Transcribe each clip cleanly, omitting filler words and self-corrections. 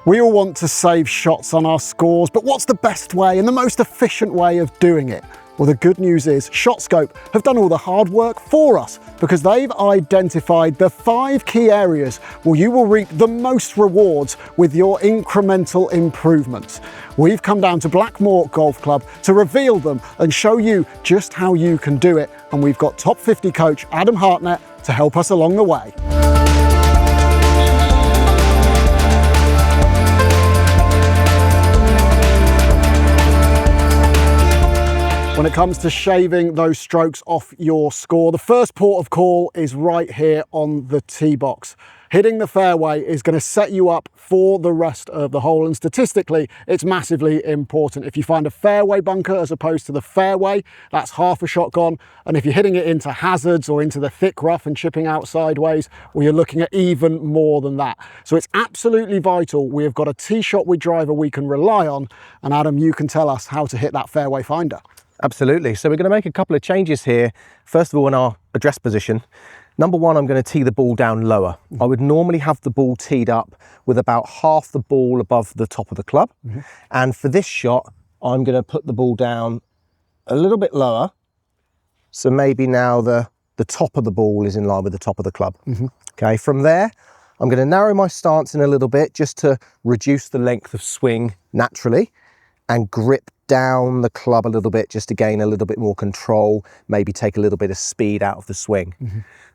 We all want to save shots on our scores, but what's the best way and the most efficient way of doing it? Well, the good news is ShotScope have done all the hard work for us because they've identified the 5 key areas where you will reap the most rewards with your incremental improvements. We've come down to Blackmoor Golf Club to reveal them and show you just how you can do it. And we've got top 50 coach Adam Harnett to help us along the way. When it comes to shaving those strokes off your score, the first port of call is right here on the tee box. Hitting the fairway is going to set you up for the rest of the hole, and statistically it's massively important. If you find a fairway bunker as opposed to the fairway, that's half a shot gone, and if you're hitting it into hazards or into the thick rough and chipping out sideways, well, you're looking at even more than that. So it's absolutely vital we have got a tee shot with driver we can rely on, and Adam, you can tell us how to hit that fairway finder. Absolutely. So we're going to make a couple of changes here. First of all, in our address position. Number one, I'm going to tee the ball down lower. I would normally have the ball teed up with about half the ball above the top of the club. And for this shot, I'm going to put the ball down a little bit lower. So maybe now the top of the ball is in line with the top of the club. Okay, from there, I'm going to narrow my stance in a little bit just to reduce the length of swing naturally and grip down the club a little bit just to gain a little bit more control, maybe take a little bit of speed out of the swing.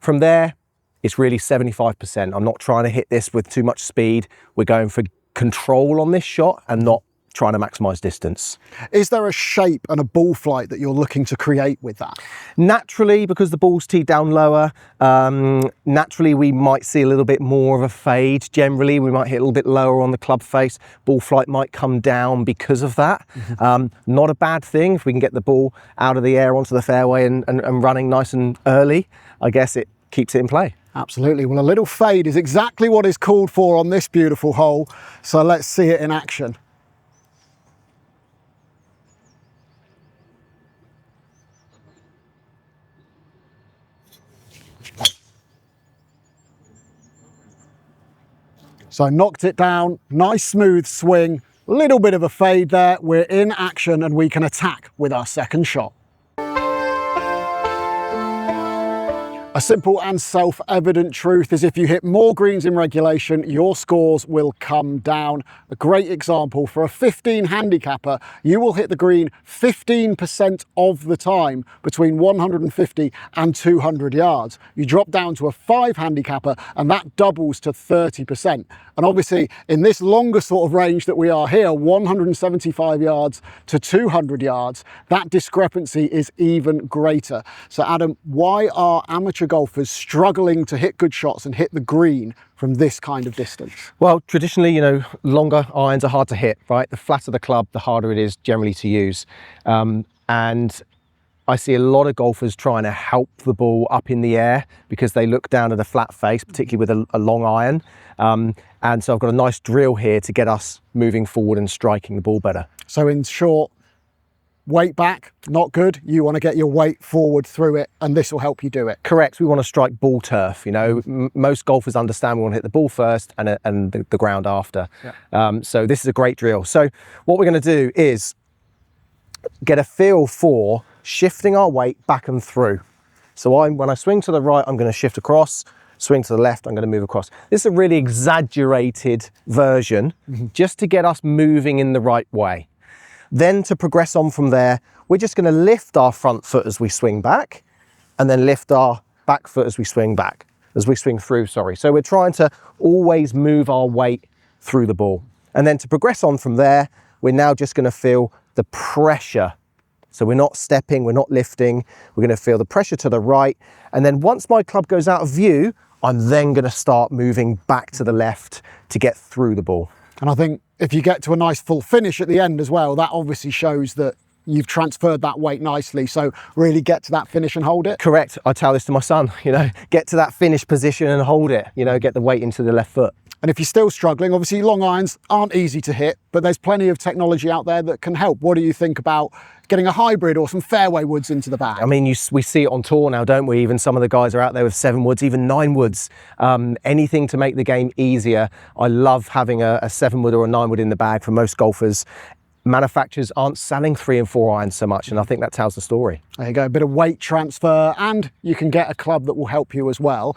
From there, it's really 75%. I'm not trying to hit this with too much speed. We're going for control on this shot and not trying to maximize distance. Is there a shape and a ball flight that you're looking to create with that? Naturally, because the ball's teed down lower, naturally we might see a little bit more of a fade. Generally, we might hit a little bit lower on the club face. Ball flight might come down because of that. Not a bad thing if we can get the ball out of the air onto the fairway and running nice and early. I guess it keeps it in play. Absolutely. Well, a little fade is exactly what is called for on this beautiful hole. So let's see it in action. So I knocked it down, nice smooth swing, little bit of a fade there. We're in action and we can attack with our second shot. A simple and self-evident truth is if you hit more greens in regulation, your scores will come down. A great example, for a 15 handicapper, you will hit the green 15% of the time between 150 and 200 yards. You drop down to a 5 handicapper and that doubles to 30%. And obviously in this longer sort of range that we are here, 175 yards to 200 yards, that discrepancy is even greater. So Adam, why are amateur golfers struggling to hit good shots and hit the green from this kind of distance? Well, traditionally, you know, longer irons are hard to hit, right? The flatter the club, the harder it is generally to use. And I see a lot of golfers trying to help the ball up in the air because they look down at a flat face, particularly with a long iron. And so I've got a nice drill here to get us moving forward and striking the ball better. So in short, weight back, not good. You want to get your weight forward through it, and this will help you do it. Correct. We want to strike ball turf. You know, most golfers understand we want to hit the ball first and the ground after. So this is a great drill. So what we're going to do is get a feel for shifting our weight back and through. So when I swing to the right, I'm going to shift across. Swing to the left, I'm going to move across. This is a really exaggerated version just to get us moving in the right way. Then to progress on from there, we're just going to lift our front foot as we swing back and then lift our back foot as we swing back, as we swing through, sorry. So we're trying to always move our weight through the ball. And then to progress on from there, we're now just going to feel the pressure. So we're not stepping, we're not lifting. We're going to feel the pressure to the right. And then once my club goes out of view, I'm then going to start moving back to the left to get through the ball. And I think if you get to a nice full finish at the end as well, that obviously shows that you've transferred that weight nicely. So really get to that finish and hold it. Correct. I tell this to my son, you know, get to that finish position and hold it, you know, get the weight into the left foot. And if you're still struggling, obviously long irons aren't easy to hit, but there's plenty of technology out there that can help. What do you think about getting a hybrid or some fairway woods into the bag? I mean, we see it on tour now, don't we? Even some of the guys are out there with 7 woods, even 9 woods. Anything to make the game easier. I love having a 7 wood or a 9 wood in the bag for most golfers. Manufacturers aren't selling 3 and 4 irons so much, and I think that tells the story. There you go, a bit of weight transfer, and you can get a club that will help you as well.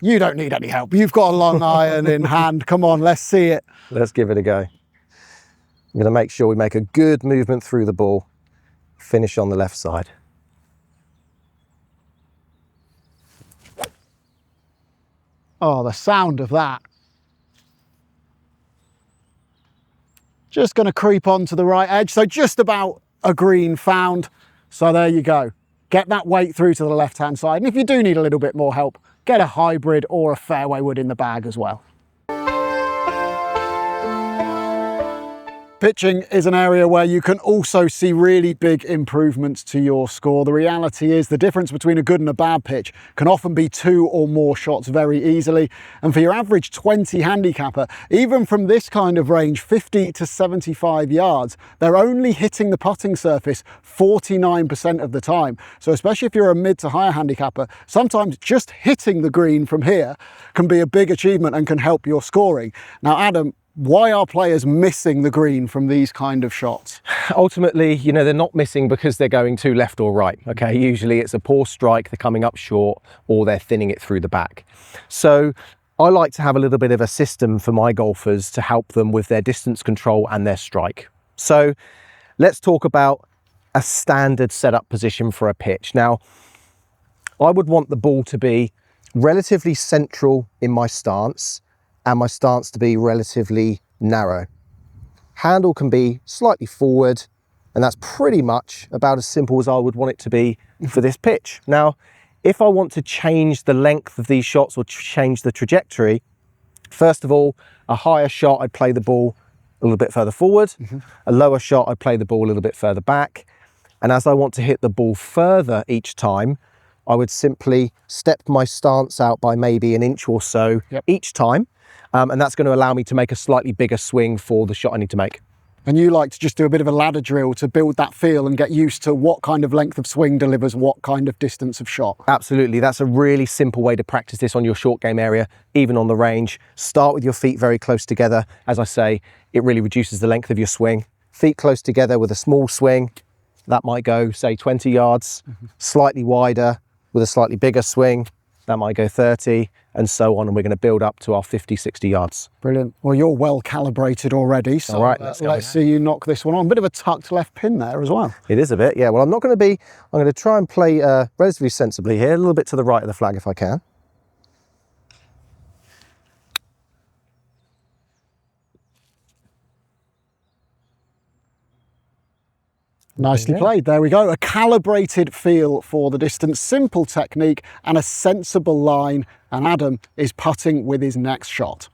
You don't need any help. You've got a long iron in hand. Come on, let's see it. Let's give it a go. I'm going to make sure we make a good movement through the ball. Finish on the left side. Oh, the sound of that. Just going to creep onto the right edge. So just about a green found. So there you go. Get that weight through to the left-hand side. And if you do need a little bit more help, get a hybrid or a fairway wood in the bag as well. Pitching is an area where you can also see really big improvements to your score. The reality is the difference between a good and a bad pitch can often be 2 or more shots very easily. And for your average 20 handicapper, even from this kind of range, 50 to 75 yards, they're only hitting the putting surface 49% of the time. So especially if you're a mid to higher handicapper, sometimes just hitting the green from here can be a big achievement and can help your scoring. Now, Adam, why are players missing the green from these kind of shots? Ultimately, you know, they're not missing because they're going too left or right. Okay, usually it's a poor strike, they're coming up short, or they're thinning it through the back. So I like to have a little bit of a system for my golfers to help them with their distance control and their strike. So let's talk about a standard setup position for a pitch. Now, I would want the ball to be relatively central in my stance, and my stance to be relatively narrow. Handle can be slightly forward, and that's pretty much about as simple as I would want it to be for this pitch. Now, if I want to change the length of these shots or change the trajectory, first of all, a higher shot, I'd play the ball a little bit further forward. A lower shot, I'd play the ball a little bit further back. And as I want to hit the ball further each time, I would simply step my stance out by maybe an inch or so each time. And that's going to allow me to make a slightly bigger swing for the shot I need to make. And you like to just do a bit of a ladder drill to build that feel and get used to what kind of length of swing delivers what kind of distance of shot. Absolutely. That's a really simple way to practice this on your short game area, even on the range. Start with your feet very close together. As I say, it really reduces the length of your swing. Feet close together with a small swing. That might go, say, 20 yards, slightly wider with a slightly bigger swing. That might go 30, and so on, and we're going to build up to our 50, 60 yards. Brilliant. Well, you're well calibrated already, so all right, let's see you knock this one on. Bit of a tucked left pin there as well. It is a bit, yeah. Well, I'm going to try and play relatively sensibly here, a little bit to the right of the flag if I can. Nicely played. There we go. A calibrated feel for the distance, simple technique and a sensible line. And Adam is putting with his next shot.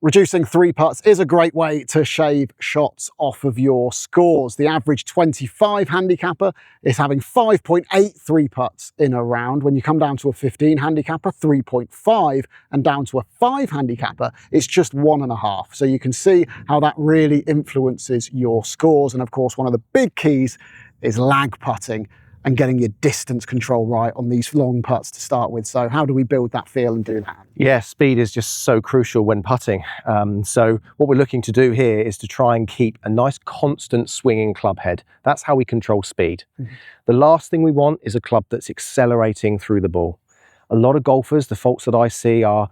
Reducing 3 putts is a great way to shave shots off of your scores. The average 25 handicapper is having 5.83 putts in a round. When you come down to a 15 handicapper, 3.5, and down to a 5 handicapper, it's just 1.5. So you can see how that really influences your scores. And of course, one of the big keys is lag putting and getting your distance control right on these long putts to start with. So how do we build that feel and do that? Yeah, speed is just so crucial when putting. So what we're looking to do here is to try and keep a nice constant swinging club head. That's how we control speed. The last thing we want is a club that's accelerating through the ball. A lot of golfers, the faults that I see are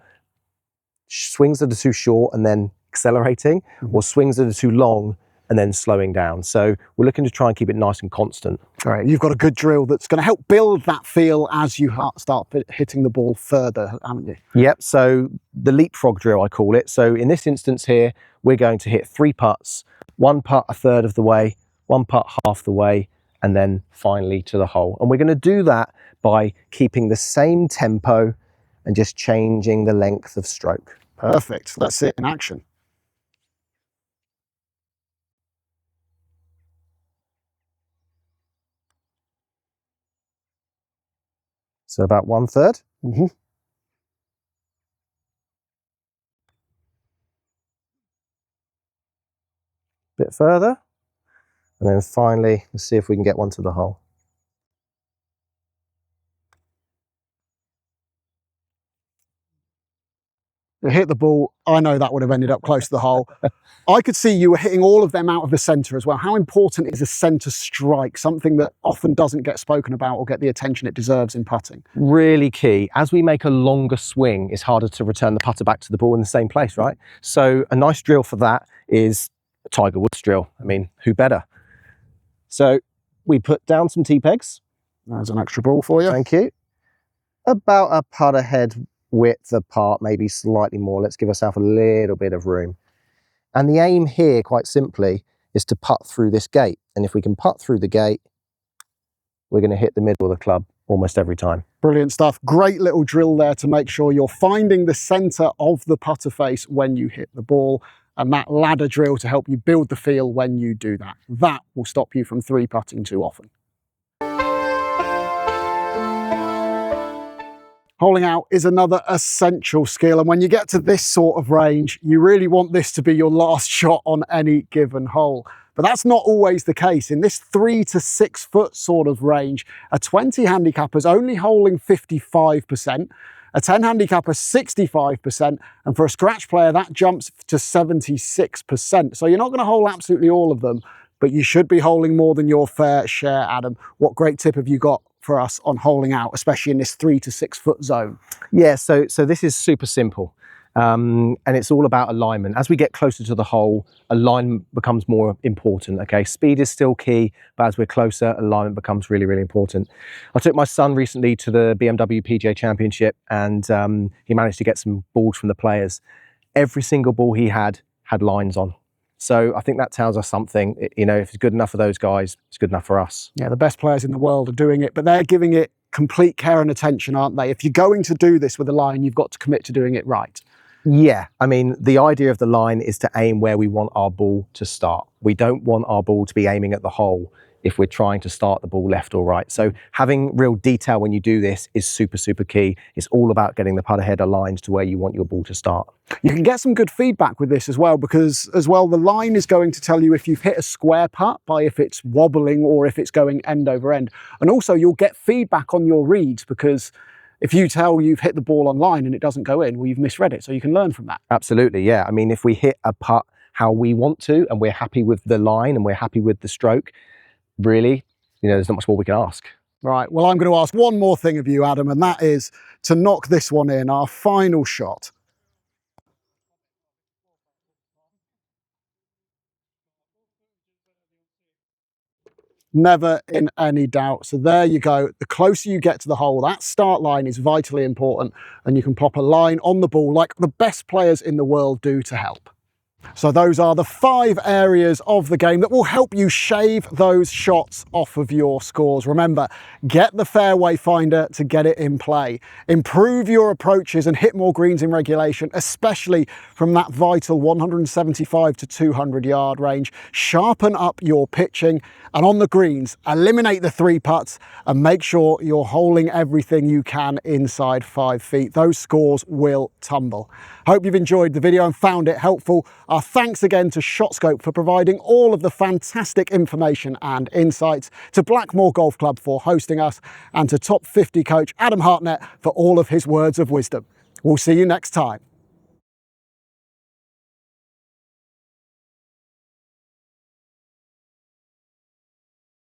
swings that are too short and then accelerating, or swings that are too long and then slowing down. So we're looking to try and keep it nice and constant. All right, you've got a good drill that's going to help build that feel as you start hitting the ball further, haven't you? Yep, so the leapfrog drill, I call it. So in this instance here, we're going to hit 3 putts, 1 putt a third of the way, 1 putt half the way, and then finally to the hole. And we're going to do that by keeping the same tempo and just changing the length of stroke. Perfect. Let's see it in action. So about 1/3. Mm-hmm. Bit further. And then finally, let's see if we can get one to the hole. You hit the ball. I know that would have ended up close to the hole. I could see you were hitting all of them out of the centre as well. How important is a centre strike, something that often doesn't get spoken about or get the attention it deserves in putting? Really key. As we make a longer swing, it's harder to return the putter back to the ball in the same place, right? So a nice drill for that is a Tiger Woods drill. I mean, who better? So we put down some T-pegs. There's an extra ball for you. Thank you. About a putter head width apart, maybe slightly more. Let's give ourselves a little bit of room. And the aim here, quite simply, is to putt through this gate. And if we can putt through the gate, we're going to hit the middle of the club almost every time. Brilliant stuff. Great little drill there to make sure you're finding the centre of the putter face when you hit the ball. And that ladder drill to help you build the feel when you do that. That will stop you from three putting too often. Holing out is another essential skill, and when you get to this sort of range, you really want this to be your last shot on any given hole. But that's not always the case. In this 3 to 6 foot sort of range, a 20 handicapper's only holing 55%, a 10 handicapper 65%, and for a scratch player that jumps to 76%. So you're not going to hole absolutely all of them, but you should be holing more than your fair share, Adam. What great tip have you got for us on holing out, especially in this 3 to 6 foot zone? Yeah, so this is super simple. And it's all about alignment. As we get closer to the hole, alignment becomes more important, okay? Speed is still key, but as we're closer, alignment becomes really, really important. I took my son recently to the BMW PGA Championship, and he managed to get some balls from the players. Every single ball he had lines on. So I think that tells us something. You know, if it's good enough for those guys, it's good enough for us. Yeah, the best players in the world are doing it, but they're giving it complete care and attention, aren't they? If you're going to do this with a line, you've got to commit to doing it right. Yeah, I mean, the idea of the line is to aim where we want our ball to start. We don't want our ball to be aiming at the hole if we're trying to start the ball left or right. So having real detail when you do this is super, super key. It's all about getting the putter head aligned to where you want your ball to start. You can get some good feedback with this as well, because as well, the line is going to tell you if you've hit a square putt by if it's wobbling or if it's going end over end. And also you'll get feedback on your reads, because if you tell you've hit the ball on line and it doesn't go in, well, you've misread it. So you can learn from that. Absolutely, yeah. I mean, if we hit a putt how we want to, and we're happy with the line and we're happy with the stroke, really, you know, there's not much more we can ask. Right, well, I'm going to ask one more thing of you, Adam, and that is to knock this one in, our final shot. Never in any doubt. So there you go. The closer you get to the hole, that start line is vitally important, and you can pop a line on the ball like the best players in the world do to help. So those are the 5 areas of the game that will help you shave those shots off of your scores. Remember, get the fairway finder to get it in play. Improve your approaches and hit more greens in regulation, especially from that vital 175 to 200 yard range. Sharpen up your pitching, and on the greens, eliminate the 3 putts and make sure you're holing everything you can inside 5 feet. Those scores will tumble. Hope you've enjoyed the video and found it helpful. Our thanks again to ShotScope for providing all of the fantastic information and insights, to Blackmore Golf Club for hosting us, and to Top 50 coach Adam Harnett for all of his words of wisdom. We'll see you next time.